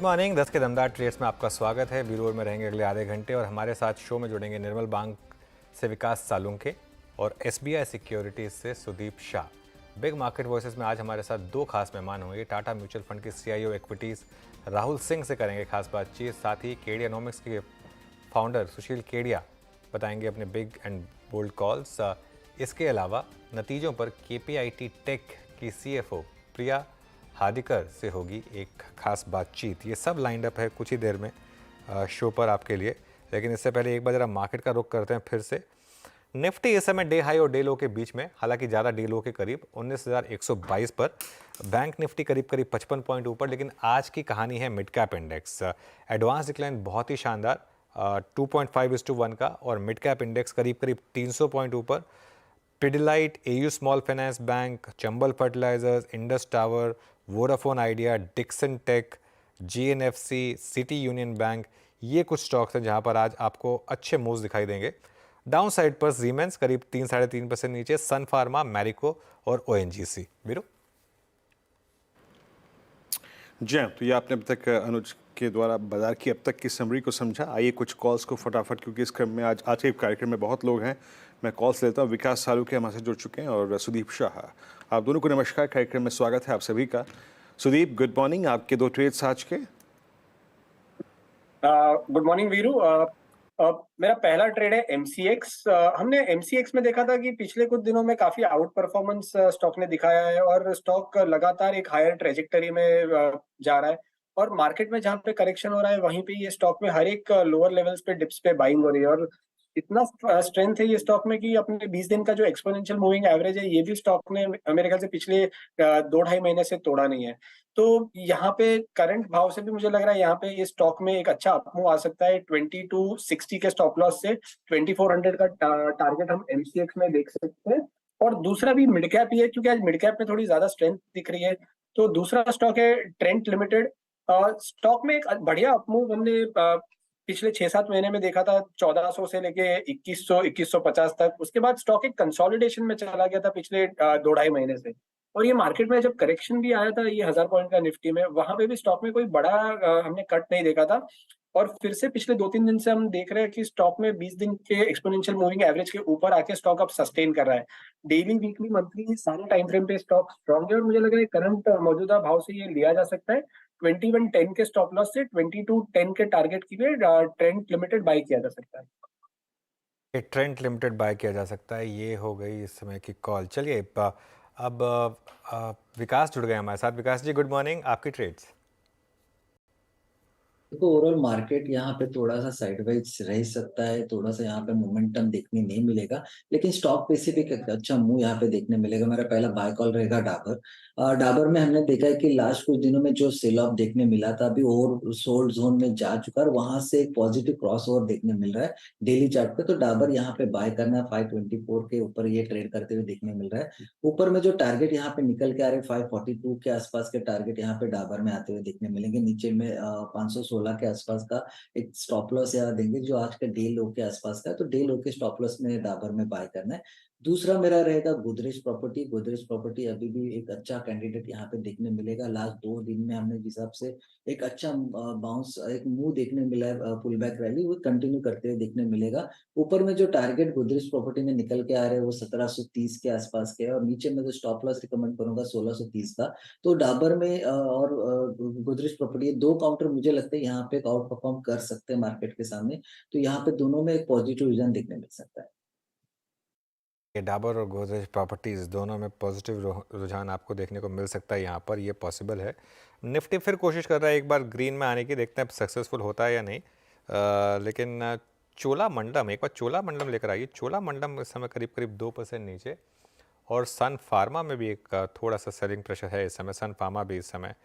Morning 10 के दमदार trades में आपका स्वागत है। वीरोर में रहेंगे अगले आधे घंटे और हमारे साथ शो में जुड़ेंगे निर्मल बैंक से विकास सालुंके और एसबीआई सिक्योरिटीज से Sudeep Shah. Big market voices में आज हमारे साथ दो खास मेहमान होंगे। टाटा म्यूचुअल फंड के सीईओ इक्विटीज राहुल सिंह से करेंगे खास बातचीत। साथ ही केडियानॉमिक्स के फाउंडर सुशील केडिया बताएंगे अपने बिग एंड बोल्ड कॉल्स। इसके अलावा नतीजों पर केपीआईटी टेक की सीएफओ प्रिया हादिकर से होगी एक खास बातचीत। ये सब लाइंड अप है कुछ ही देर में शो पर आपके लिए। लेकिन इससे पहले एक बार जरा मार्केट का रुख करते हैं फिर से। निफ्टी इस समय डे हाई और डे लो के बीच में, हालांकि ज़्यादा डे लो के करीब 19,122 पर। बैंक निफ्टी करीब करीब 55 पॉइंट ऊपर। लेकिन आज की कहानी है mid cap index. Advance decline बहुत ही शानदार 2.5:1 का, और मिड कैप इंडेक्स करीब करीब 300 पॉइंट ऊपर। Pidilite, AU Small Finance Bank, Chambal Fertilisers, Indus Tower, Vodafone Idea, Dixon Tech, GNFC, City Union Bank, ये कुछ स्टॉक्स हैं जहां पर आज आपको अच्छे मूव्स दिखाई देंगे। डाउन साइड पर सीमेंस करीब 3-3.5% नीचे, सन फार्मा, मैरिको और ओएनजीसी। वीरू जी हाँ, तो ये आपने अब तक अनुज के द्वारा बाजार की अब तक की समरी को समझा। आइए कुछ कॉल्स को फटाफट, क्योंकि इस क्रम में आज के कार्यक्रम में बहुत लोग हैं, मैं कॉल्स लेता हूँ। विकास सालुंके हमारे से जुड़ चुके हैं और सुदीप शाह। आप दोनों को नमस्कार, कार्यक्रम में स्वागत है आप सभी का। Sudeep, good morning. आपके दो ट्रेड्स आज के। Good morning Veeru. मेरा पहला ट्रेड है एमसीएक्स। हमने एमसीएक्स में देखा था कि पिछले कुछ दिनों में काफी आउट परफॉर्मेंस स्टॉक ने दिखाया है और स्टॉक लगातार एक हायर ट्रेजेक्टरी में जा रहा है। और मार्केट में जहाँ पे करेक्शन हो रहा है वहीं पे ये स्टॉक में हर एक लोअर लेवल्स पे डिप्स पे बाइंग हो रही है। और इतना स्ट्रेंथ है ये स्टॉक में कि अपने 20 दिन का जो एक्सपोनेंशियल मूविंग एवरेज है ये भी स्टॉक ने मेरे ख्याल से पिछले 2-2.5 महीने से तोड़ा नहीं है। तो यहाँ पे करंट भाव से भी मुझे लग रहा है यहाँ पे ये स्टॉक में एक अच्छा अपमूव आ सकता है। 2260 के स्टॉप लॉस से 2400 का टारगेट हम एमसीएक्स में देख सकते हैं। और दूसरा भी मिड कैप ही है, क्योंकि आज मिड कैप में थोड़ी ज्यादा स्ट्रेंथ दिख रही है। तो दूसरा स्टॉक है ट्रेंट लिमिटेड। स्टॉक में एक बढ़िया अपमूव हमने पिछले 6-7 महीने में देखा था, 1400 से लेके 2150 तक। उसके बाद स्टॉक एक कंसोलिडेशन में चला गया था पिछले 2-2.5 महीने से। और ये मार्केट में जब करेक्शन भी आया था ये 1000 पॉइंट का निफ्टी में, वहां पे भी स्टॉक में कोई बड़ा हमने कट नहीं देखा था। और फिर से पिछले 2-3 दिन से हम देख रहे हैं कि स्टॉक में 20 दिन के एक्सपोनेंशियल मूविंग एवरेज के ऊपर आके स्टॉक अब सस्टेन कर रहा है। डेली, वीकली, मंथली सारे टाइम फ्रेम पे स्टॉक स्ट्रॉन्ग है और मुझे लग रहा है करंट मौजूदा भाव से ये लिया जा सकता है। 2110 के स्टॉप लॉस से 2210 के टारगेट के लिए ट्रेंड लिमिटेड बाय किया जा सकता है। ये ट्रेंड लिमिटेड बाय किया जा सकता है। ये हो गई इस समय की कॉल। चलिए अब विकास जुड़ गए हमारे साथ। विकास जी, गुड मॉर्निंग। आपकी ट्रेड्स। देखो, ओवरऑल मार्केट यहाँ पे थोड़ा सा साइडवाइज रह सकता है, थोड़ा सा यहाँ पे मोमेंटम देखने नहीं मिलेगा, लेकिन स्टॉक स्पेसिफिक एक अच्छा मूव यहाँ पे देखने मिलेगा। मेरा पहला बाय कॉल रहेगा डाबर। डाबर में हमने देखा है कि लास्ट कुछ दिनों में जो सेल ऑफ देखने मिला था अभी ओवर सोल्ड जोन में जा चुका है और वहां से एक पॉजिटिव क्रॉस ओवर देखने मिल रहा है डेली चार्ट पे। तो डाबर यहाँ पे बाय करना है। 524 के ऊपर ये ट्रेड करते हुए देखने मिल रहा है। ऊपर में जो टारगेट यहाँ पे निकल के आ रहे हैं 542 के आसपास के टारगेट यहाँ पे डाबर में आते हुए देखने मिलेंगे। नीचे में 516 के आसपास का एक स्टॉप लॉस यहाँ देंगे जो आज के डे लो के आसपास का है। तो डे लो के स्टॉप लॉस में डाबर में बाय करना है। दूसरा मेरा रहेगा गोदरेज प्रॉपर्टी। गोदरेज प्रॉपर्टी अभी भी एक अच्छा कैंडिडेट यहाँ पे देखने मिलेगा। लास्ट 2 दिन में हमने जिस हिसाब से एक अच्छा बाउंस, एक मूव देखने मिला है, पुल बैक रैली, वो कंटिन्यू करते हुए देखने मिलेगा। ऊपर में जो टारगेट गोदरेज प्रॉपर्टी में निकल के आ रहे हैं वो 1730 के आसपास के है और नीचे में जो स्टॉप लॉस रिकमेंड करूंगा 1630 का। तो डाबर में और गोदरेज प्रॉपर्टी, दो काउंटर मुझे लगता है यहाँ पे आउट परफॉर्म कर सकते हैं मार्केट के सामने। तो यहाँ पे दोनों में एक पॉजिटिव विजन देखने मिल सकता है। ये डाबर और गोदरेज प्रॉपर्टीज़ दोनों में पॉजिटिव रुझान आपको देखने को मिल सकता है। यहाँ पर ये पॉसिबल है। निफ्टी फिर कोशिश कर रहा है एक बार ग्रीन में आने की, देखते हैं सक्सेसफुल होता है या नहीं। लेकिन चोलामंडलम, एक बार चोलामंडलम लेकर आइए। चोलामंडलम इस समय करीब करीब 2% नीचे, और सन फार्मा में भी एक थोड़ा सा सेलिंग प्रेशर है इस समय। सन फार्मा भी इस समय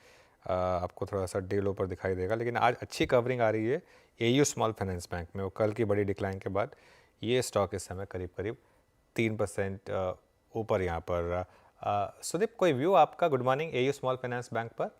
आपको थोड़ा सा डे लो पर दिखाई देगा। लेकिन आज अच्छी कवरिंग आ रही है एयू स्मॉल फाइनेंस बैंक में। वो कल की बड़ी डिक्लाइन के बाद ये स्टॉक इस समय करीब करीब 3% ऊपर यहाँ पर। सुदीप, कोई व्यू आपका? Good morning. AU Small Finance bank पर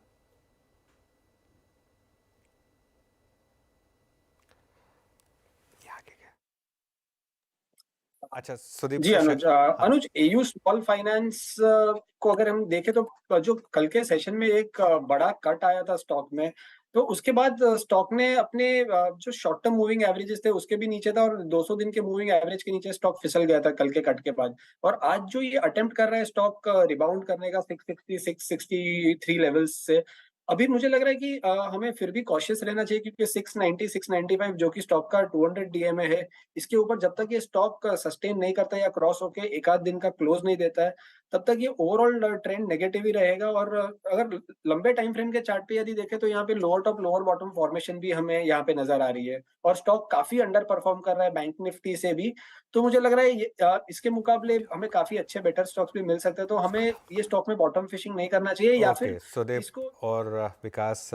अच्छा सुदीप जी अनुज, अनुज एयू स्मॉल फाइनेंस को अगर हम देखें तो जो कल के सेशन में एक बड़ा कट आया था स्टॉक में, तो उसके बाद स्टॉक ने अपने जो शॉर्ट टर्म मूविंग एवरेजेस थे उसके भी नीचे था, और 200 दिन के मूविंग एवरेज के नीचे स्टॉक फिसल गया था कल के कट के बाद। और आज जो ये अटेम्प्ट कर रहा है स्टॉक रिबाउंड करने का 660 663 लेवल्स से, अभी मुझे लग रहा है कि हमें फिर भी कॉशियस रहना चाहिए, क्योंकि 690 695 जो कि स्टॉक का 200 डीएमए है, इसके ऊपर जब तक ये स्टॉक सस्टेन नहीं करता या क्रॉस होके एक आध दिन का क्लोज नहीं देता है, तब तक ये ओवरऑल ट्रेंड नेगेटिव ही रहेगा। और अगर लंबे टाइम फ्रेम के चार्ट पे यदि देखें, तो यहाँ पे lower top lower bottom formation भी हमें यहाँ पे नजर आ रही है, और स्टॉक काफी अंडर परफॉर्म कर रहा है बैंक निफ्टी से भी। तो मुझे लग रहा है इसके मुकाबले हमें काफी अच्छे बेटर स्टॉक्स भी मिल सकते हैं, तो हमें ये स्टॉक में बॉटम फिशिंग नहीं करना चाहिए, या फिर ओके सुदीप इसको। और विकास,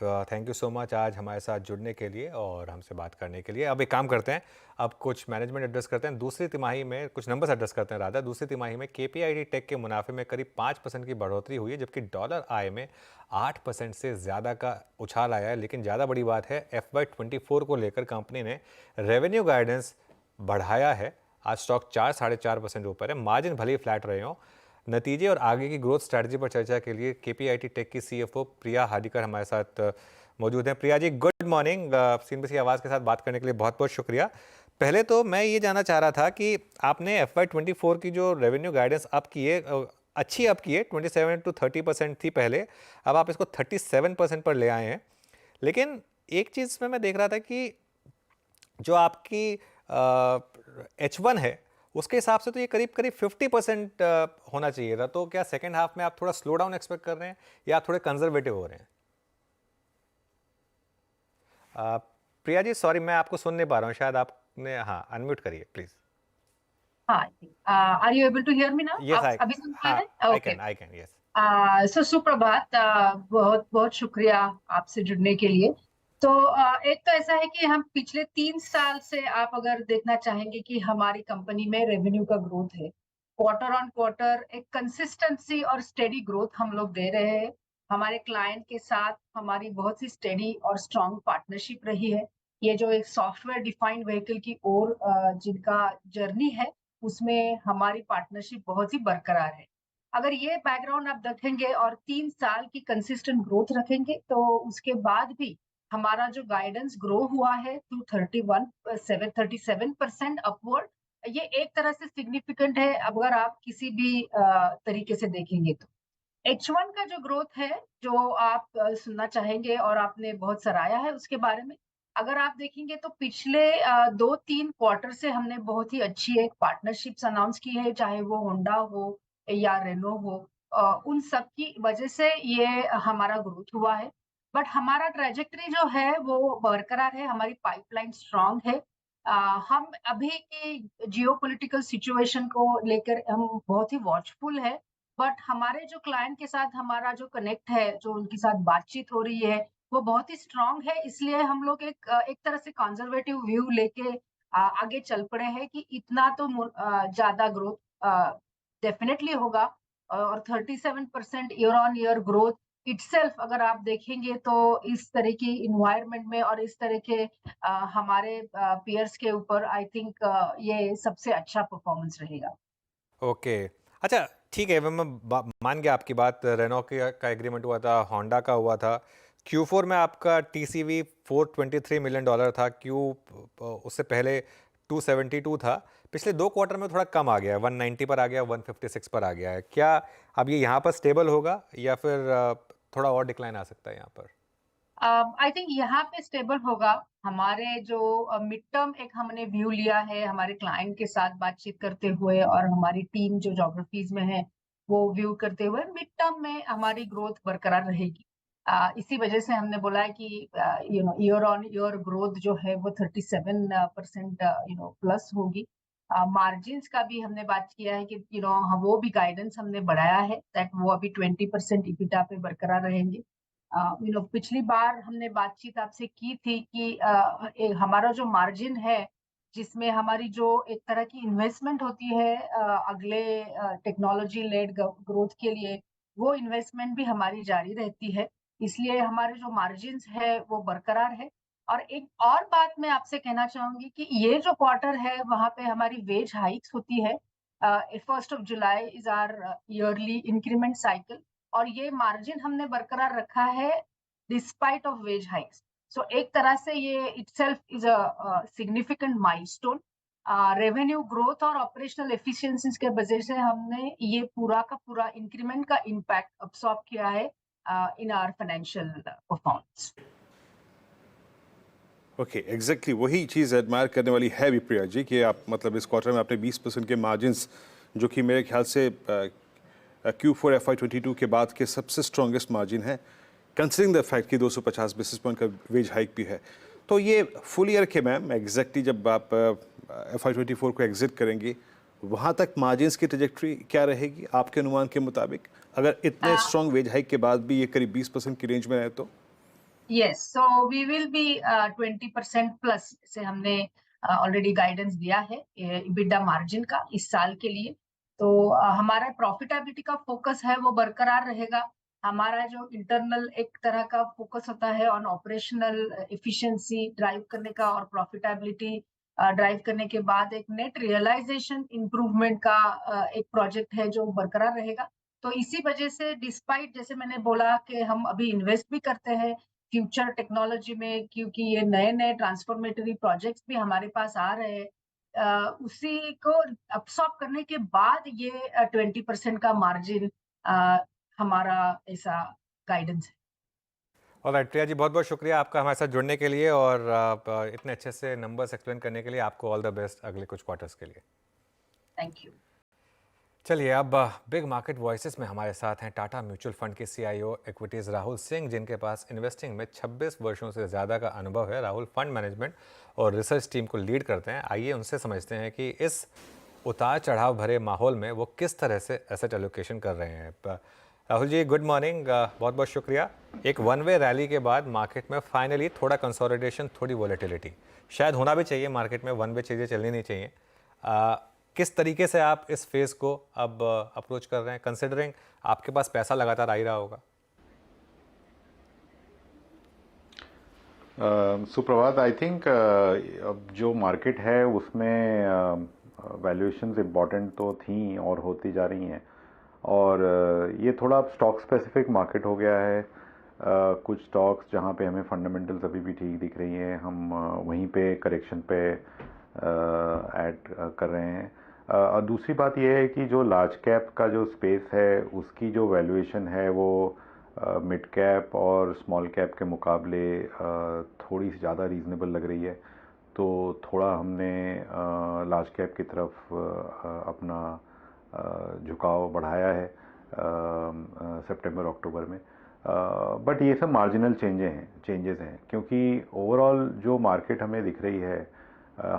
थैंक यू सो मच आज हमारे साथ जुड़ने के लिए और हमसे बात करने के लिए। अब एक काम करते हैं, अब कुछ मैनेजमेंट एड्रेस करते हैं। दूसरी तिमाही में कुछ नंबर्स एड्रेस करते हैं। राधा, दूसरी तिमाही में केपीआईटी टेक के मुनाफे में करीब 5% की बढ़ोतरी हुई है, जबकि डॉलर आय में 8% से ज़्यादा का उछाल आया है। लेकिन ज़्यादा बड़ी बात है, FY24 को लेकर कंपनी ने रेवेन्यू गाइडेंस बढ़ाया है। आज स्टॉक 4-4.5% ऊपर है। मार्जिन भले ही फ्लैट रहे हों। नतीजे और आगे की ग्रोथ स्ट्रैटेजी पर चर्चा के लिए केपीआईटी टेक की CFO प्रिया हादीकर हमारे साथ मौजूद हैं। Priya ji, good morning. CNBC आवाज़ के साथ बात करने के लिए बहुत बहुत शुक्रिया। पहले तो मैं ये जानना चाह रहा था कि आपने FY24 की जो रेवेन्यू गाइडेंस अप की है, अच्छी अप की है, 27 to 30% थी पहले, अब आप इसको 37% पर ले आए हैं। लेकिन एक चीज़ में मैं देख रहा था कि जो आपकी H1 है, उसके हिसाब से तो ये करीब करीब 50% होना चाहिए था। तो क्या सेकेंड हाफ में आप थोड़ा स्लो डाउन एक्सपेक्ट कर रहे हैं, या आप थोड़े कंजर्वेटिव हो रहे हैं? प्रिया जी, सॉरी मैं आपको सुन नहीं पा रहा हूँ, शायद आपने, हाँ, अनम्यूट करिए प्लीज। हाँ, are you able to hear me now? Yes आप आई, अभी सुन पा हाँ, रहे हैं? I okay. Can, I can, yes. So सुप्रभात, बहुत बहुत शुक्रिया आपसे जुड़ने के लिए। तो एक तो ऐसा है कि हम पिछले 3 साल से आप अगर देखना चाहेंगे कि हमारी कंपनी में रेवेन्यू का ग्रोथ है, क्वार्टर ऑन क्वार्टर एक कंसिस्टेंसी और स्टेडी ग्रोथ हम लोग दे रहे हैं। हमारे क्लाइंट के साथ हमारी बहुत सी स्टेडी और स्ट्रांग पार्टनरशिप रही है। ये जो एक सॉफ्टवेयर डिफाइंड व्हीकल की ओर जिनका जर्नी है, उसमें हमारी पार्टनरशिप बहुत ही बरकरार है। अगर ये बैकग्राउंड आप देखेंगे और 3 साल की कंसिस्टेंट ग्रोथ रखेंगे, तो उसके बाद भी हमारा जो गाइडेंस ग्रो हुआ है टू 37% अपवर्ड, ये एक तरह से सिग्निफिकेंट है अगर आप किसी भी तरीके से देखेंगे तो। H1 का जो ग्रोथ है, जो आप सुनना चाहेंगे और आपने बहुत सराहा है उसके बारे में, अगर आप देखेंगे तो पिछले 2-3 क्वार्टर से हमने बहुत ही अच्छी एक पार्टनरशिप्स अनाउंस की है, चाहे वो होंडा हो या रेनो हो। उन सब की वजह से ये हमारा ग्रोथ हुआ है। बट हमारा ट्रेजेक्टरी जो है वो बरकरार है, हमारी पाइपलाइन स्ट्रांग है। अ, हम अभी की जियोपॉलिटिकल सिचुएशन को लेकर हम बहुत ही वॉचफुल है, बट हमारे जो क्लाइंट के साथ हमारा जो कनेक्ट है, जो उनके साथ बातचीत हो रही है, वो बहुत ही स्ट्रांग है। इसलिए हम लोग एक तरह से कंजर्वेटिव व्यू लेके आगे चल पड़े हैं कि इतना तो ज्यादा ग्रोथ डेफिनेटली होगा। और 37% year on year growth itself अगर आप देखेंगे, तो इस तरह की इन्वायरमेंट में और इस तरह के हमारे पीयर्स के ऊपर आई थिंक ये सबसे अच्छा परफॉर्मेंस रहेगा। ओके, अच्छा ठीक है, मैं मान गया आपकी बात। रेनो का एग्रीमेंट हुआ था, होंडा का हुआ था। Q4 में आपका TCV $423 मिलियन था। उससे पहले 272 था। पिछले 2 क्वार्टर में थोड़ा कम आ गया है, 190 पर आ गया, 156 पर आ गया है। क्या अब ये यहाँ पर स्टेबल होगा, या फिर थोड़ा और डिक्लाइन आ सकता है यहाँ पर? आई थिंक यहाँ पे स्टेबल होगा। हमारे जो मिड टर्म एक हमने व्यू लिया है हमारे क्लाइंट के साथ बातचीत करते हुए, और हमारी टीम जो ज्योग्राफीज में है वो व्यू करते हुए, मिड टर्म में हमारी ग्रोथ बरकरार रहेगी। इसी वजह से हमने बोला है कि ईयर ऑन ईयर ग्रोथ जो है वो 37% प्लस होगी। मार्जिन्स का भी हमने बात किया है कि वो भी गाइडेंस हमने बढ़ाया है, दैट वो अभी 20% इबिटा पे बरकरार रहेंगे। पिछली बार हमने बातचीत आपसे की थी कि हमारा जो मार्जिन है, जिसमें हमारी जो एक तरह की इन्वेस्टमेंट होती है अगले टेक्नोलॉजी लेड ग्रोथ के लिए, वो इन्वेस्टमेंट भी हमारी जारी रहती है। इसलिए हमारे जो मार्जिन्स है वो बरकरार है। और एक और बात मैं आपसे कहना चाहूंगी कि ये जो क्वार्टर है वहां पे हमारी वेज हाइक्स होती है। 1 July is our yearly increment cycle, और ये मार्जिन हमने बरकरार रखा है despite of wage hikes. So एक तरह से ये itself is a significant milestone. Revenue growth और ऑपरेशनल एफिशिएंसीज के वजह से हमने ये पूरा का पूरा इंक्रीमेंट का इम्पैक्ट अब्सॉर्ब किया है in our financial performance. Okay exactly वही चीज़ एडमायर करने वाली है भी प्रिया जी कि आप मतलब इस क्वार्टर में आपने 20% के मार्जिन्स जो कि मेरे ख्याल से Q4 FY22 के बाद के सबसे स्ट्रॉन्गेस्ट मार्जिन है कंसिडरिंग द फैक्ट कि 250 बेसिस पॉइंट का वेज हाइक भी है. तो ये फुल ईयर के मैम एग्जैक्टली जब आप FY24 को एग्जिट करेंगे वहाँ तक मार्जिन्स की ट्रेजेक्ट्री क्या रहेगी आपके अनुमान के मुताबिक अगर इतने स्ट्रॉन्ग वेज हाइक के बाद भी ये करीब 20% की रेंज में रहे तो? Yes, so we will be 20% plus से हमने ऑलरेडी गाइडेंस दिया है EBITDA मार्जिन का इस साल के लिए. तो हमारा प्रॉफिटेबिलिटी का फोकस है वो बरकरार रहेगा. हमारा जो इंटरनल एक तरह का फोकस होता है ऑन ऑपरेशनल एफिशिएंसी ड्राइव करने का और प्रॉफिटेबिलिटी ड्राइव करने के बाद एक नेट रियलाइजेशन इंप्रूवमेंट का एक प्रोजेक्ट है जो बरकरार रहेगा. तो इसी वजह से डिस्पाइट जैसे मैंने बोला कि हम अभी इन्वेस्ट भी करते हैं फ्यूचर टेक्नोलॉजी में क्योंकि ये नए नए ट्रांसफॉर्मेटरी प्रोजेक्ट्स भी हमारे पास आ रहे हैं. उसी को अब्सॉर्ब करने के बाद ये 20% का मार्जिन हमारा ऐसा गाइडेंस है. ऑलराइट प्रिया जी, बहुत बहुत शुक्रिया आपका हमारे साथ जुड़ने के लिए और इतने अच्छे से नंबर्स एक्सप्लेन करने के लिए. आपको ऑल द बेस्ट अगले कुछ क्वार्टर्स के लिए. Thank you. चलिए अब बिग मार्केट वॉइसेस में हमारे साथ हैं टाटा म्यूचुअल फंड के CIO इक्विटीज़ राहुल सिंह, जिनके पास इन्वेस्टिंग में 26 वर्षों से ज़्यादा का अनुभव है. राहुल फंड मैनेजमेंट और रिसर्च टीम को लीड करते हैं. आइए उनसे समझते हैं कि इस उतार चढ़ाव भरे माहौल में वो किस तरह से एसेट एलोकेशन कर रहे हैं. राहुल जी, गुड मॉर्निंग, बहुत बहुत शुक्रिया. एक वन वे रैली के बाद मार्केट में फाइनली थोड़ा कंसोलिडेशन, थोड़ी वॉलेटिलिटी शायद होना भी चाहिए. मार्केट में वन वे चीज़ें चलनी नहीं चाहिए. किस तरीके से आप इस फेज़ को अब अप्रोच कर रहे हैं कंसिडरिंग आपके पास पैसा लगातार आ ही रहा होगा? सुप्रभात. आई थिंक अब जो मार्केट है उसमें वैल्यूएशंस इम्पॉर्टेंट तो थी और होती जा रही हैं और ये थोड़ा अब स्टॉक स्पेसिफिक मार्केट हो गया है. कुछ स्टॉक्स जहाँ पे हमें फंडामेंटल्स अभी भी ठीक दिख रही हैं हम वहीं पे करेक्शन पे ऐड कर रहे हैं. और दूसरी बात यह है कि जो लार्ज कैप का जो स्पेस है उसकी जो वैल्यूएशन है वो मिड कैप और स्मॉल कैप के मुकाबले थोड़ी सी ज़्यादा रीज़नेबल लग रही है. तो थोड़ा हमने लार्ज कैप की तरफ अपना झुकाव बढ़ाया है सितंबर अक्टूबर में. बट ये सब मार्जिनल चेंजेस हैं क्योंकि ओवरऑल जो मार्केट हमें दिख रही है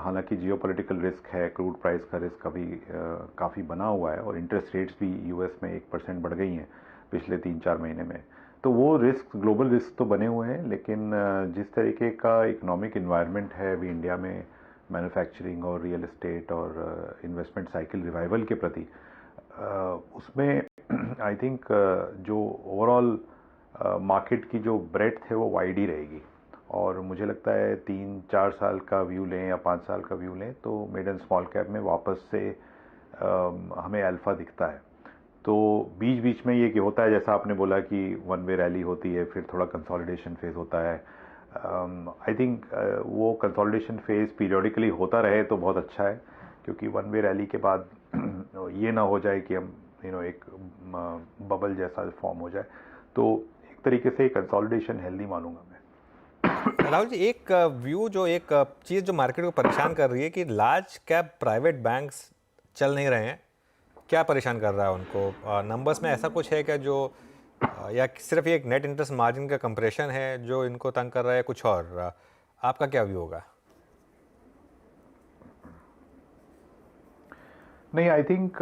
हालांकि जियोपॉलिटिकल रिस्क है, क्रूड प्राइस का रिस्क अभी काफ़ी बना हुआ है और इंटरेस्ट रेट्स भी US में 1% बढ़ गई हैं पिछले 3-4 महीने में. तो वो रिस्क, ग्लोबल रिस्क तो बने हुए हैं लेकिन जिस तरीके का इकोनॉमिक इन्वायरमेंट है अभी इंडिया में मैन्युफैक्चरिंग और रियल एस्टेट और इन्वेस्टमेंट साइकिल रिवाइवल के प्रति उसमें आई थिंक जो ओवरऑल मार्केट की जो ब्रेड्थ है वो वाइड ही रहेगी. और मुझे लगता है 3-4 साल का व्यू लें या 5 साल का व्यू लें तो मिड एंड स्मॉल कैप में वापस से हमें अल्फ़ा दिखता है. तो बीच बीच में ये कि होता है जैसा आपने बोला कि वन वे रैली होती है फिर थोड़ा कंसोलिडेशन फेज़ होता है. आई थिंक वो कंसोलिडेशन फेज़ पीरियोडिकली होता रहे तो बहुत अच्छा है क्योंकि वन वे रैली के बाद ये ना हो जाए कि हम एक बबल जैसा फॉर्म हो जाए. तो एक तरीके से कंसोलिडेशन हेल्दी मानूंगा मैं. राहुल जी, एक व्यू जो एक चीज़ जो मार्केट को परेशान कर रही है कि लार्ज कैप प्राइवेट बैंक्स चल नहीं रहे हैं. क्या परेशान कर रहा है उनको? नंबर्स में ऐसा कुछ है क्या जो या सिर्फ ये एक नेट इंटरेस्ट मार्जिन का कंप्रेशन है जो इनको तंग कर रहा है, कुछ और? आपका क्या व्यू होगा? नहीं, आई थिंक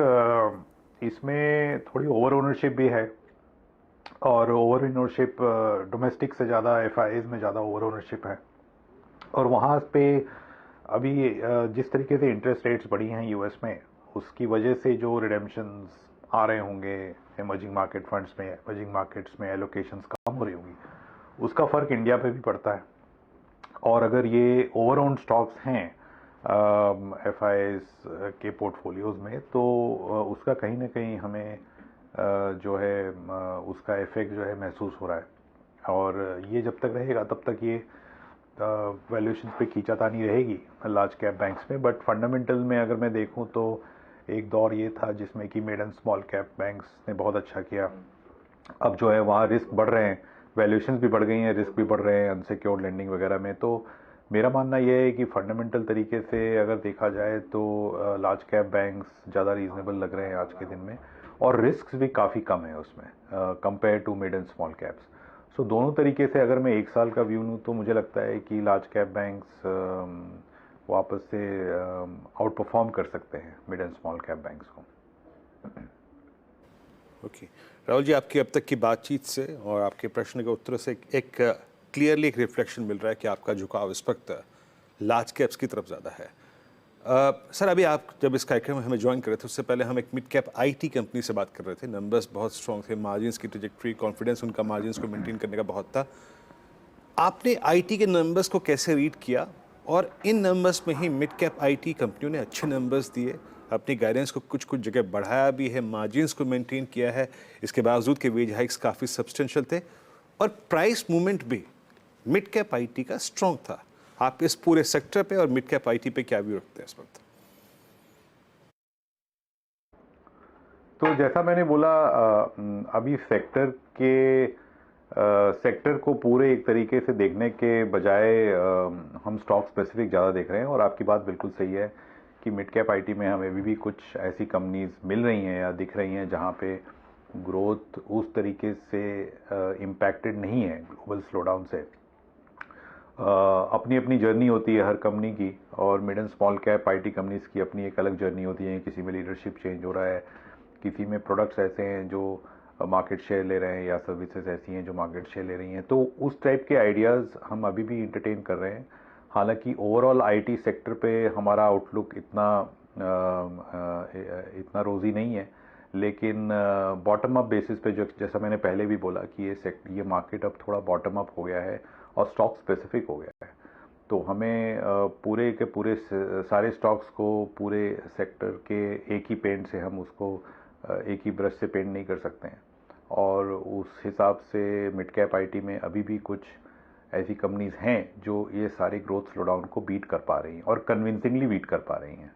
इसमें थोड़ी ओवर ओनरशिप भी है और ओवर ओनरशिप डोमेस्टिक से ज़्यादा FIIs में ज़्यादा ओवर ओनरशिप है. और वहाँ पे अभी जिस तरीके से इंटरेस्ट रेट्स बढ़ी हैं US में उसकी वजह से जो रिडेम्पशंस आ रहे होंगे इमर्जिंग मार्केट फंड्स में, इमर्जिंग मार्केट्स में एलोकेशंस कम हो रही होंगी, उसका फ़र्क इंडिया पे भी पड़ता है. और अगर ये ओवर ओन स्टॉक्स हैं FIIs के पोर्टफोलियोज़ में तो उसका कहीं ना कहीं हमें जो है उसका इफ़ेक्ट जो है महसूस हो रहा है. और ये जब तक रहेगा तब तक ये वैल्यूएशन पे खींचातानी रहेगी लार्ज कैप बैंक्स में। बट फंडामेंटल में अगर मैं देखूं तो एक दौर ये था जिसमें कि mid and small cap banks ने बहुत अच्छा किया। अब जो है वहाँ रिस्क बढ़ रहे हैं, वैल्यूएशंस भी बढ़ गई हैं, रिस्क भी बढ़ रहे हैं अनसिक्योर्ड लेंडिंग वगैरह में। तो मेरा मानना यह है कि फंडामेंटल तरीके से अगर देखा जाए तो लार्ज कैप बैंक्स ज़्यादा रीजनेबल लग रहे हैं आज के दिन में, और रिस्क भी काफ़ी कम है उसमें compare to mid and small caps. So दोनों तरीके से अगर मैं एक साल का व्यू लूँ तो मुझे लगता है कि लार्ज कैप बैंक्स वापस से आउट परफॉर्म कर सकते हैं mid and small cap banks को। ओके राहुल जी, आपकी अब तक की बातचीत से और आपके प्रश्न के उत्तर से एक क्लियरली एक रिफ्लेक्शन मिल रहा है कि आपका झुकाव इस वक्त लार्ज कैप्स की तरफ ज़्यादा है। सर, अभी आप जब इस कार्यक्रम में हमें ज्वाइन कर रहे थे उससे पहले हम एक मिड कैप आईटी कंपनी से बात कर रहे थे। नंबर्स बहुत स्ट्रॉन्ग थे, मार्जिन्स की ट्रेजेक्टरी, कॉन्फिडेंस उनका मार्जिन्स को मेंटेन करने का बहुत था। आपने आईटी के नंबर्स को कैसे रीड किया, और इन नंबर्स में ही मिड कैप आईटी कंपनियों ने अच्छे नंबर्स दिए, अपनी गाइडेंस को कुछ कुछ जगह बढ़ाया भी है, मार्जिन्स को मेंटेन किया है, इसके बावजूद के वेज हाइक्स काफ़ी सब्सटेंशियल थे और प्राइस मूवमेंट भी मिड कैप आईटी का स्ट्रॉन्ग था। आप इस पूरे सेक्टर पे और मिड कैप आईटी पे क्या व्यू रखते हैं इस वक्त? तो जैसा मैंने बोला, अभी सेक्टर को पूरे एक तरीके से देखने के बजाय हम स्टॉक स्पेसिफिक ज़्यादा देख रहे हैं। और आपकी बात बिल्कुल सही है कि मिड कैप आईटी में हमें अभी भी कुछ ऐसी कंपनीज मिल रही हैं या दिख रही हैं जहां पे ग्रोथ उस तरीके से इम्पैक्टेड नहीं है ग्लोबल स्लोडाउन से। अपनी अपनी जर्नी होती है हर कंपनी की, और mid and small cap IT companies की अपनी एक अलग जर्नी होती है। किसी में लीडरशिप चेंज हो रहा है, किसी में प्रोडक्ट्स ऐसे हैं जो मार्केट शेयर ले रहे हैं या सर्विसेज ऐसी हैं जो मार्केट शेयर ले रही हैं। तो उस टाइप के आइडियाज़ हम अभी भी इंटरटेन कर रहे हैं। हालांकि ओवरऑल आईटी सेक्टर पे हमारा आउटलुक इतना रोज़ी नहीं है, लेकिन बॉटम अप बेसिस पे जो जैसा मैंने पहले भी बोला कि ये मार्केट अब थोड़ा बॉटम अप हो गया है और स्टॉक स्पेसिफिक हो गया है। तो हमें पूरे के पूरे सारे स्टॉक्स को पूरे सेक्टर के एक ही पेंट से हम उसको एक ही ब्रश से पेंट नहीं कर सकते हैं। और उस हिसाब से मिड कैप आईटी में अभी भी कुछ ऐसी कंपनीज हैं जो ये सारे ग्रोथ स्लोडाउन को बीट कर पा रही हैं और कन्विंसिंगली बीट कर पा रही हैं।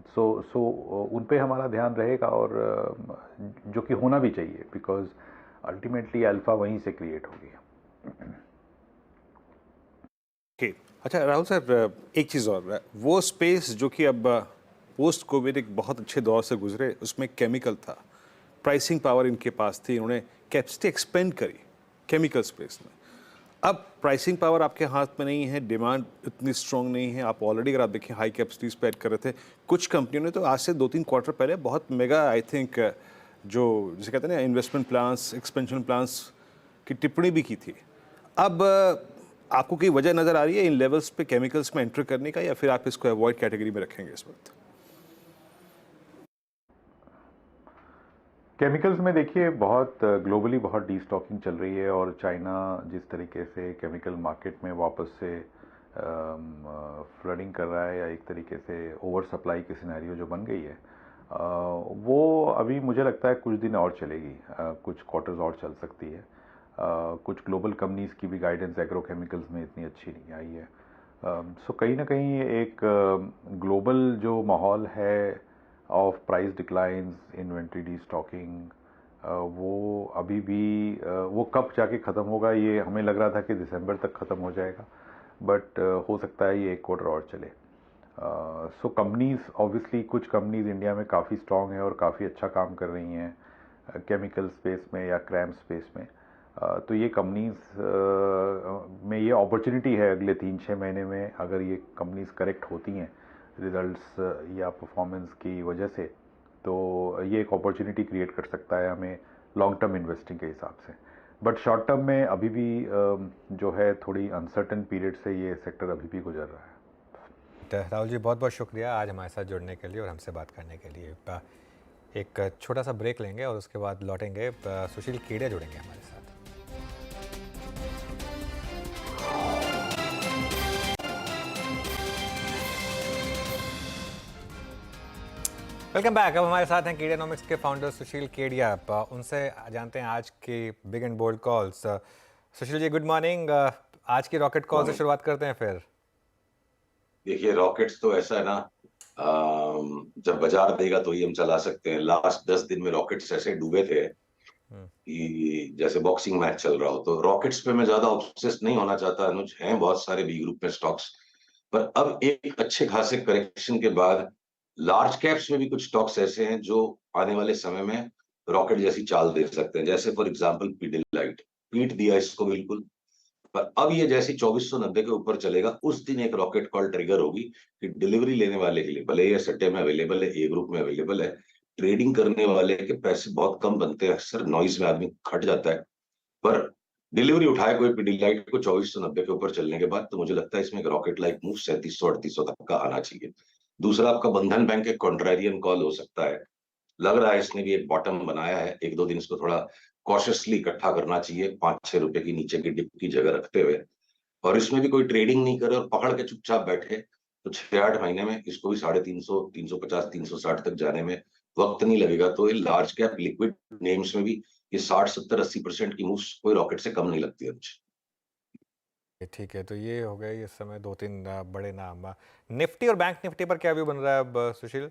सो उन पे हमारा ध्यान रहेगा, और जो कि होना भी चाहिए, बिकॉज अल्टीमेटली अल्फा वहीं से क्रिएट होगी। ओके, अच्छा राहुल सर, एक चीज़ और, वो स्पेस जो कि अब पोस्ट कोविड एक बहुत अच्छे दौर से गुजरे, उसमें केमिकल था, प्राइसिंग पावर इनके पास थी, इन्होंने कैपेसिटी एक्सपेंड करी केमिकल स्पेस में। अब प्राइसिंग पावर आपके हाथ में नहीं है, डिमांड इतनी स्ट्रॉन्ग नहीं है। आप ऑलरेडी अगर आप देखें हाई कैपेसिटीज पे ऐड कर रहे थे। कुछ कंपनियों ने तो आज से 2-3 क्वार्टर पहले बहुत मेगा, आई थिंक, जो जिसे कहते हैं ना इन्वेस्टमेंट प्लान्स, एक्सपेंशन प्लान्स की टिप्पणी भी की थी। अब आपको कोई वजह नज़र आ रही है इन लेवल्स पे केमिकल्स में एंटर करने का, या फिर आप इसको अवॉइड कैटेगरी में रखेंगे इस वक्त? केमिकल्स में देखिए बहुत ग्लोबली बहुत डीस्टॉकिंग चल रही है, और चाइना जिस तरीके से केमिकल मार्केट में वापस से फ्लडिंग कर रहा है, या एक तरीके से ओवर सप्लाई की सिनेरियो जो बन गई है, वो अभी मुझे लगता है कुछ दिन और चलेगी, कुछ क्वार्टर्स और चल सकती है। कुछ ग्लोबल कंपनीज की भी गाइडेंस एग्रोकेमिकल्स में इतनी अच्छी नहीं आई है। सो कहीं ना कहीं एक ग्लोबल जो माहौल है ऑफ प्राइस डिक्लाइंस, इन्वेंट्री डीस्टॉकिंग, वो अभी भी वो कब जाके ख़त्म होगा, ये हमें लग रहा था कि दिसंबर तक ख़त्म हो जाएगा, बट हो सकता है ये एक क्वार्टर और चले। सो कंपनीज ऑब्वियसली, कुछ कंपनीज इंडिया में काफ़ी स्ट्रॉन्ग है और काफ़ी अच्छा काम कर रही हैं केमिकल स्पेस में या क्रैम स्पेस में। तो ये कंपनीज में ये अपॉर्चुनिटी है अगले 3-6 महीने में, अगर ये कंपनीज करेक्ट होती हैं रिजल्ट्स या परफॉर्मेंस की वजह से, तो ये एक अपॉर्चुनिटी क्रिएट कर सकता है हमें लॉन्ग टर्म इन्वेस्टिंग के हिसाब से। बट शॉर्ट टर्म में अभी भी जो है थोड़ी अनसर्टन पीरियड से ये सेक्टर अभी भी गुजर रहा है। राहुल जी, बहुत बहुत शुक्रिया आज हमारे साथ जुड़ने के लिए और हमसे बात करने के लिए। एक छोटा सा ब्रेक लेंगे और उसके बाद लौटेंगे। सुशील केडिया जुड़ेंगे हमारे साथ। Welcome back. अब हमारे साथ हैं केडियानॉमिक्स के फाउंडर सुशील केडिया। उनसे जानते हैं आज के big and bold calls. Sushil ji good morning. आज की रॉकेट कॉल से मॉर्निंग। शुरुआत करते हैं फिर। देखिए रॉकेट्स तो ऐसा है ना, जब बाजार देगा तो ही हम चला सकते हैं। लास्ट 10 दिन में रॉकेट्स ऐसे डूबे थे कि जैसे बॉक्सिंग मैच चल रहा हो। तो रॉकेट्स पे मैं ज्यादा ऑब्सेस नहीं होना चाहता अनुज, हैं बहुत सारे बी ग्रुप में स्टॉक्स। पर अब एक अच्छे खासे करेक्शन के बाद लार्ज कैप्स में भी कुछ स्टॉक्स ऐसे हैं जो आने वाले समय में रॉकेट जैसी चाल दे सकते हैं। जैसे फॉर एग्जांपल पीडिलाइट, पीट दिया इसको बिल्कुल। पर अब ये जैसे 2490 के ऊपर चलेगा उस दिन एक रॉकेट कॉल ट्रिगर होगी कि डिलीवरी लेने वाले के लिए, भले ये सट्टे में अवेलेबल है, ए ग्रुप में अवेलेबल है, ट्रेडिंग करने वाले के पैसे बहुत कम बनते हैं, अक्सर नॉइज में आदमी खट जाता है। पर डिलीवरी उठाए कोई पीडीलाइट को 2490 के ऊपर चलने के बाद, तो मुझे लगता है इसमें एक रॉकेट लाइक मूव 3700-3800 तक का आना चाहिए। दूसरा आपका बंधन बैंक एक कॉन्ट्रेरियन कॉल हो सकता है। लग रहा है इसने भी एक बॉटम बनाया है, एक दो दिन इसको थोड़ा कॉशियसली इकट्ठा करना चाहिए 5-6 रुपए की नीचे की डिप की जगह रखते हुए। और इसमें भी कोई ट्रेडिंग नहीं करे और पकड़ के चुपचाप बैठे तो 6-8 महीने में इसको भी 350, 350, 360 तक जाने में वक्त नहीं लगेगा। तो ये लार्ज कैप लिक्विड नेम्स में भी ये 60, 70, 80% की मूव्स कोई रॉकेट से कम नहीं लगती है मुझे। ठीक है, तो ये हो गए इस समय दो तीन बड़े नाम। निफ्टी और बैंक निफ्टी पर क्या व्यू बन रहा है अब सुशील?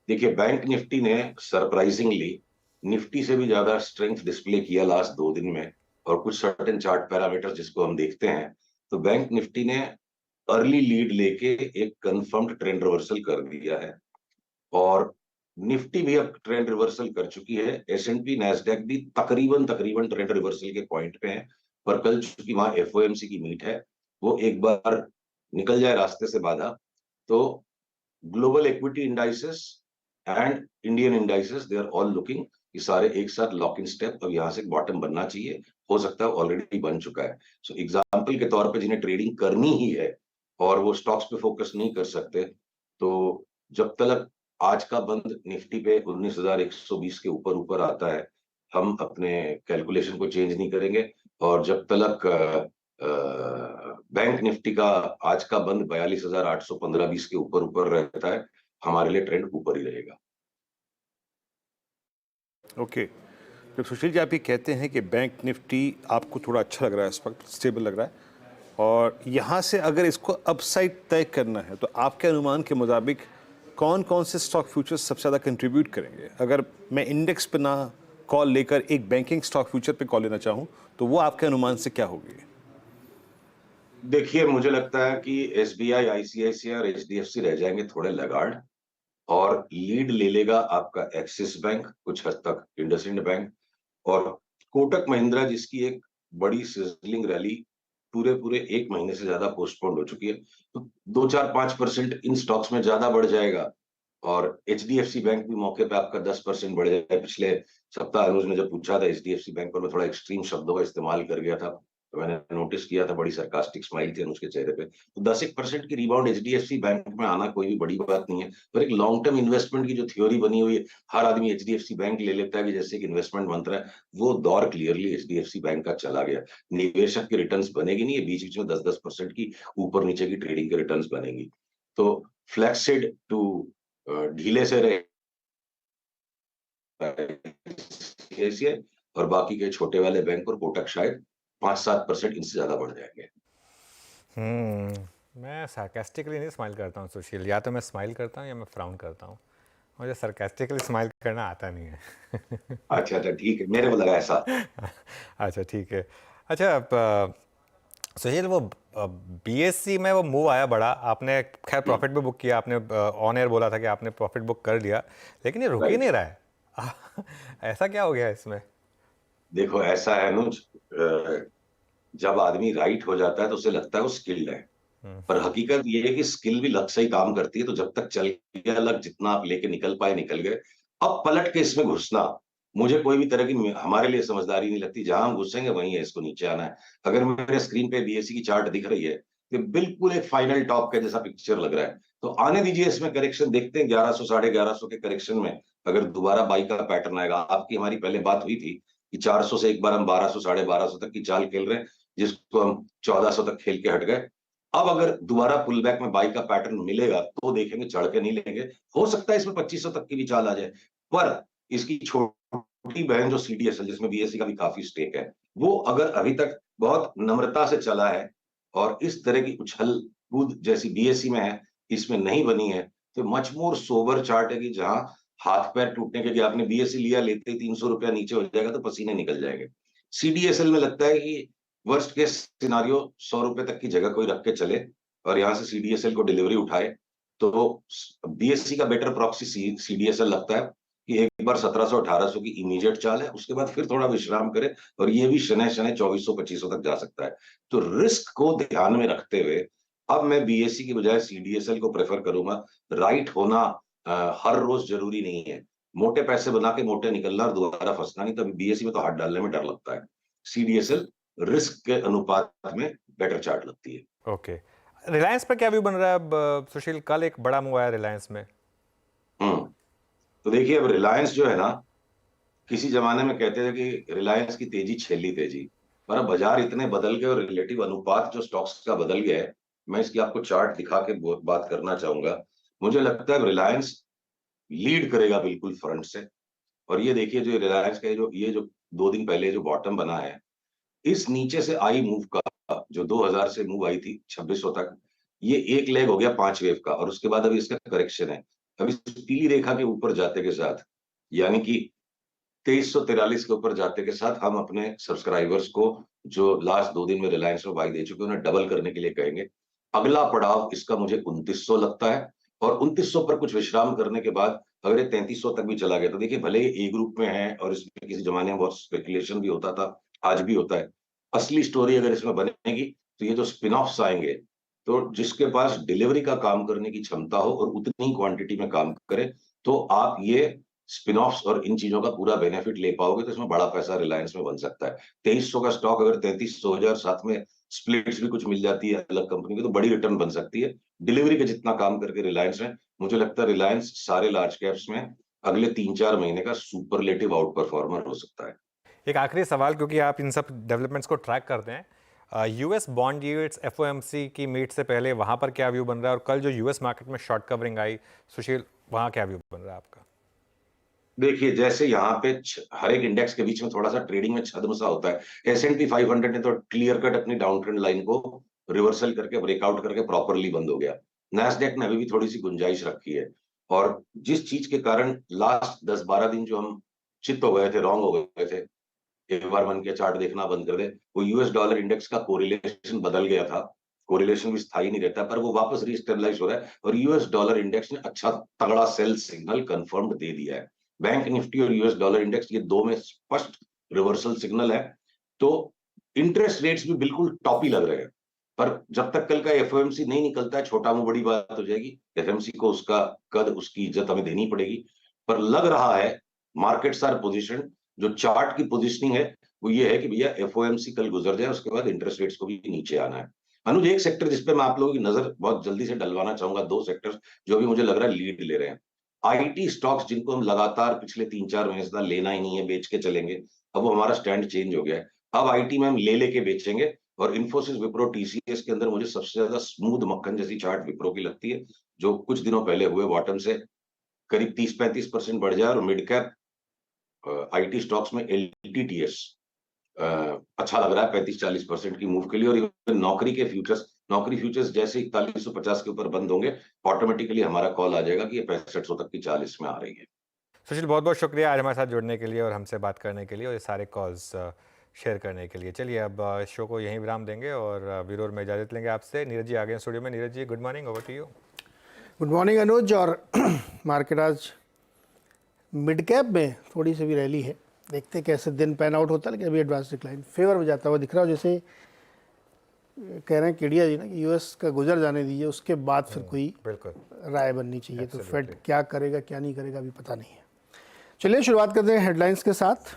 देखिए बैंक निफ्टी ने सरप्राइजिंगली निफ्टी से भी ज्यादा स्ट्रेंथ डिस्प्ले किया लास्ट 2 दिन में। और कुछ सर्टेन चार्ट पैरामीटर्स जिसको हम देखते हैं, तो बैंक निफ्टी ने अर्ली लीड लेके एक कंफर्म्ड ट्रेंड रिवर्सल कर दिया है। और निफ्टी भी अब ट्रेंड रिवर्सल कर चुकी है। एसएनपी नैस्डैक भी तकरीबन तकरीबन ट्रेंड रिवर्सल के पॉइंट पे है। पर कल चूंकि वहां एफओएमसी की मीट है, वो एक बार निकल जाए रास्ते से बाधा, तो global equity indices and Indian indices they are all looking कि सारे एक साथ लॉक इन स्टेप। अब यहाँ से बॉटम बनना चाहिए, हो सकता है ऑलरेडी बन चुका है। सो एग्जांपल के तौर पे जिन्हें ट्रेडिंग करनी ही है और वो स्टॉक्स पे फोकस नहीं कर सकते, तो जब तक आज का बंद निफ्टी पे 19,120 के ऊपर ऊपर आता है, हम अपने कैलकुलेशन को चेंज नहीं करेंगे। और जब तक बैंक निफ्टी का आज का बंद 42,815-20 के ऊपर ऊपर रहता है, हमारे लिए ट्रेंड ऊपर ही रहेगा। ओके, जब सुशील जी आप ये कहते हैं कि बैंक निफ्टी आपको थोड़ा अच्छा लग रहा है, इस वक्त स्टेबल लग रहा है, और यहाँ से अगर इसको अपसाइड तय करना है तो आपके अनुमान के मुताबिक कौन कौन से स्टॉक फ्यूचर्स सबसे ज़्यादा कंट्रीब्यूट करेंगे? अगर मैं इंडेक्स पे ना कॉल लेकर एक बैंकिंग स्टॉक फ्यूचर पे कॉल लेना चाहूँ तो वो आपके अनुमान से क्या होगी? देखिए मुझे लगता है कि एसबीआई, आईसीआईसीआई और एचडीएफसी रह जाएंगे थोड़े लगाड़, और लीड ले लेगा आपका एक्सिस बैंक, कुछ हद तक इंडसइंड बैंक, और कोटक महिंद्रा जिसकी एक बड़ी सिजलिंग रैली पूरे पूरे 1 महीने से ज्यादा पोस्टपोन्ड हो चुकी है, तो 2-4-5% इन स्टॉक्स में ज्यादा बढ़ जाएगा। और एचडीएफसी बैंक भी मौके पे आपका 10% बढ़ जाएगा। पिछले सप्ताह अनुज ने जब पूछा था एचडीएफसी बैंक पर, मैं थोड़ा एक्सट्रीम शब्दों का इस्तेमाल कर गया था, तो मैंने नोटिस किया था बड़ी सरकास्टिक स्माइल थी अनुज के चेहरे पे। तो 10-1% की रिबाउंड एचडीएफसी बैंक में आना कोई भी बड़ी बात नहीं है। पर एक लॉन्ग टर्म इन्वेस्टमेंट की जो थ्योरी बनी हुई है, हर आदमी एचडीएफसी बैंक ले लेता है कि जैसे एक इन्वेस्टमेंट बनता है, वो दौर क्लियरली एचडीएफसी बैंक का चला गया। निवेशक की रिटर्न्स बनेगी नहीं, बीच बीच में 10-10% की ऊपर नीचे की ट्रेडिंग की रिटर्न्स बनेगी। तो फ्लैक्सिड टू ढीले से रहे और बाकी के छोटे वाले बैंक और कोटक शायद 5-7% इनसे ज्यादा बढ़ जाएंगे। मैं सार्केस्टिकली नहीं स्माइल करता हूँ सुशील, या तो मैं स्माइल करता हूँ या मैं फ्राउन करता हूँ, मुझे सार्केस्टिकली स्माइल करना आता नहीं है। अच्छा ठीक है, मेरे को लगा ऐसा। अच्छा ठीक है। अच्छा सुशील, वो बीएससी में वो मूव आया बड़ा, आपने खैर प्रॉफिट भी बुक किया, आपने ऑन एयर बोला था कि आपने प्रॉफिट बुक कर लिया, लेकिन ये रुक ही नहीं रहा है। ऐसा क्या हो गया इसमें? देखो ऐसा है अनुज, जब आदमी राइट हो जाता है तो उसे लगता है वो स्किल्ड है, पर हकीकत ये है कि स्किल भी लक से ही काम करती है। तो जब तक चल गया लक, जितना आप लेके निकल पाए निकल गए। अब पलट के इसमें घुसना मुझे कोई भी तरह की, हमारे लिए समझदारी नहीं लगती। जहां हम घुसेंगे वहीं है, इसको नीचे आना है। अगर मेरे स्क्रीन पे बीएससी की चार्ट दिख रही है तो बिल्कुल एक फाइनल टॉप के जैसा पिक्चर लग रहा है, तो आने दीजिए, इसमें करेक्शन देखते हैं। 1100 1150 के करेक्शन में अगर दोबारा बाई का पैटर्न आएगा, आपकी हमारी पहले बात हुई थी कि 400 से एक बार हम 1200 1250 तक की चाल खेल रहे हैं, जिसको हम 1400 तक खेल के हट गए। अब अगर दोबारा पुल बैक में बाई का पैटर्न मिलेगा तो देखेंगे, चढ़ के नहीं लेंगे। हो सकता है इसमें 2500 तक की भी चाल आ जाए, पर इसकी छोटी छोटी बहन जो CDSL, जिसमें BSE का भी काफी स्टेक है, वो अगर अभी तक बहुत नम्रता से चला है और इस तरह की उछल कूद जैसी BSE में है, इसमें नहीं बनी है, तो मच मोर सोबर चार्ट है कि जहां हाथ पैर टूटने के, कि आपने BSE लिया, लेते ही 300 रुपया नीचे हो जाएगा तो पसीने निकल जाएंगे। CDSL में लगता है कि वर्स्ट केस सिनारियो 100 रुपए तक की जगह कोई रख के चले और यहाँ से CDSL को डिलीवरी उठाए, तो BSE का बेटर प्रॉक्सी CDSL लगता है कि एक बार 1700-1800 की इमीडिएट चाल है, उसके बाद फिर थोड़ा विश्राम करे और ये भी शनै 2400-2500 तक जा सकता है। तो रिस्क को ध्यान में रखते हुए अब मैं BSE की बजाय CDSL को प्रेफर करूंगा। राइट होना हर रोज जरूरी नहीं है, मोटे पैसे बना के मोटे निकलना और दोबारा फंसना नहीं, तभी BSE में तो हाथ डालने में डर लगता है। CDSL रिस्क के अनुपात में बेटर चार्ट लगती है। ओके, रिलायंस पर क्या व्यू बन रहा है अब सुशील? कल एक बड़ा मूव आया रिलायंस में। तो देखिए, अब रिलायंस जो है ना, किसी जमाने में कहते थे कि रिलायंस की तेजी छेली तेजी, पर अब बाजार इतने बदल गए और रिलेटिव अनुपात जो स्टॉक्स का बदल गया है, मैं इसकी आपको चार्ट दिखा के बात करना चाहूंगा। मुझे लगता है रिलायंस लीड करेगा बिल्कुल फ्रंट से। और ये देखिए, जो रिलायंस का ये जो 2 दिन पहले जो बॉटम बना है, इस नीचे से आई मूव का जो 2000 से मूव आई थी 2600 तक, ये एक लेग हो गया 5 वेव का, और उसके बाद अभी इसका करेक्शन है। अभी इस पीली रेखा के ऊपर जाते के साथ, यानी कि 2343 के ऊपर जाते के साथ, हम अपने सब्सक्राइबर्स को जो लास्ट 2 दिन में रिलायंस में बाई दे चुके हैं, उन्हें डबल करने के लिए कहेंगे। अगला पड़ाव इसका मुझे 2900 लगता है, और 2900 पर कुछ विश्राम करने के बाद अगर ये 3300 तक भी चला गया, तो देखिए भले ये A ग्रुप में है और इसमें किसी जमाने में बहुत स्पेकुलेशन भी होता था, आज भी होता है। असली स्टोरी अगर इसमें बनेगी तो ये जो स्पिन ऑफ्स आएंगे, तो जिसके पास डिलीवरी का काम करने की क्षमता हो और उतनी क्वांटिटी में काम करे, तो आप ये स्पिन ऑफ्स और इन चीजों का पूरा बेनिफिट ले पाओगे, तो इसमें बड़ा पैसा रिलायंस में बन सकता है। 2300 का स्टॉक अगर 3300 हो जाए, साथ में स्प्लिट्स भी कुछ मिल जाती है अलग कंपनी की, तो बड़ी रिटर्न बन सकती है। डिलीवरी का जितना काम करके रिलायंस में, मुझे लगता है रिलायंस सारे लार्ज कैप्स में अगले 3-4 महीने का सुपरलेटिव आउट परफॉर्मर हो सकता है। एक आखिरी सवाल, क्योंकि आप इन सब डेवलपमेंट्स को ट्रैक करते हैं, यूएस बॉन्ड यील्ड्स FOMC की मीट से पहले वहां पर क्या व्यू बन रहा है? और कल जो यूएस मार्केट में शॉर्ट कवरिंग आई, सुशील, वहां क्या व्यू बन रहा है आपका? देखिए, जैसे यहाँ पे हर एक इंडेक्स के बीच में थोड़ा सा ट्रेडिंग में छद्मसा होता है। S&P 500 ने तो क्लियर कट अपनी डाउन ट्रेंड लाइन को रिवर्सल करके, ब्रेकआउट करके प्रॉपरली बंद हो गया। नैस्डैक ने अभी भी थोड़ी सी गुंजाइश रखी है, और जिस चीज के कारण लास्ट 10-12 दिन जो हम चित हो गए थे, रॉन्ग हो गए थे, एक बार मन के चार्ट देखना बंद कर दे, वो US डॉलर इंडेक्स का कोरिलेशन बदल गया था। कोरिलेशन भी स्थायी नहीं रहता, पर वो वापस रीस्टेबलाइज हो रहा है, और US डॉलर इंडेक्स ने अच्छा तगड़ा सेल सिग्नल कंफर्म दे दिया है। बैंक निफ्टी और US डॉलर इंडेक्स, ये 2 में स्पष्ट रिवर्सल सिग्नल है। तो इंटरेस्ट रेट्स भी बिल्कुल टॉप ही लग रहे हैं, पर जब तक कल का FOMC नहीं निकलता है, छोटा मुंह बड़ी बात हो जाएगी। FOMC को उसका कद, उसकी इज्जत हमें देनी पड़ेगी, पर लग रहा है मार्केट्स आर पोजीशन, जो चार्ट की पोजीशनिंग है वो ये है कि भैया FOMC कल गुजर जाए, उसके बाद इंटरेस्ट रेट्स को भी नीचे आना है। अनुज, एक सेक्टर जिसपे मैं आप लोगों की नजर बहुत जल्दी से डलवाना चाहूंगा, 2 सेक्टर्स जो भी मुझे लग रहा है लीड ले रहे हैं। IT स्टॉक्स, जिनको हम लगातार पिछले 3-4 महीने से लेना ही नहीं है, बेच के चलेंगे, अब वो हमारा स्टैंड चेंज हो गया है। अब IT में हम ले लेके बेचेंगे, और इन्फोसिस, विप्रो, TCS के अंदर मुझे सबसे ज्यादा स्मूथ मक्खन जैसी चार्ट विप्रो की लगती है, जो कुछ दिनों पहले हुए बॉटम से करीब 30-35% बढ़ जाए। और मिड कैप IT स्टॉक्स में LTTS अच्छा लग रहा है 35-40% की मूव के लिए। और नौकरी फ्यूचर्स जैसे 4150 के ऊपर बंद होंगे, ऑटोमेटिकली हमारा कॉल आ जाएगा कि ये 6500 तक की 40 में आ रही है। सुशील, बहुत बहुत शुक्रिया आज हमारे साथ जुड़ने के लिए और हमसे बात करने के लिए और ये सारे कॉल्स शेयर करने के लिए। चलिए, अब शो को यहीं विराम देंगे और ब्यूरो में इजाज़त लेंगे आपसे। नीरज जी आ गए स्टूडियो में। Neeraj ji, good morning, over to you. Good morning Anuj. और मार्केट आज मिड कैप में थोड़ी सी भी रैली है, देखते कैसे दिन पैन आउट होता है, लेकिन अभी एडवांस डिक्लाइन फेवर में जाता हुआ दिख रहा है। जैसे कह रहे हैं केडिया जी ना कि US का गुजर जाने दीजिए, उसके बाद फिर कोई राय बननी चाहिए। तो फेड क्या करेगा क्या नहीं करेगा अभी पता नहीं है। चलिए शुरुआत करते हैं हेडलाइंस के साथ।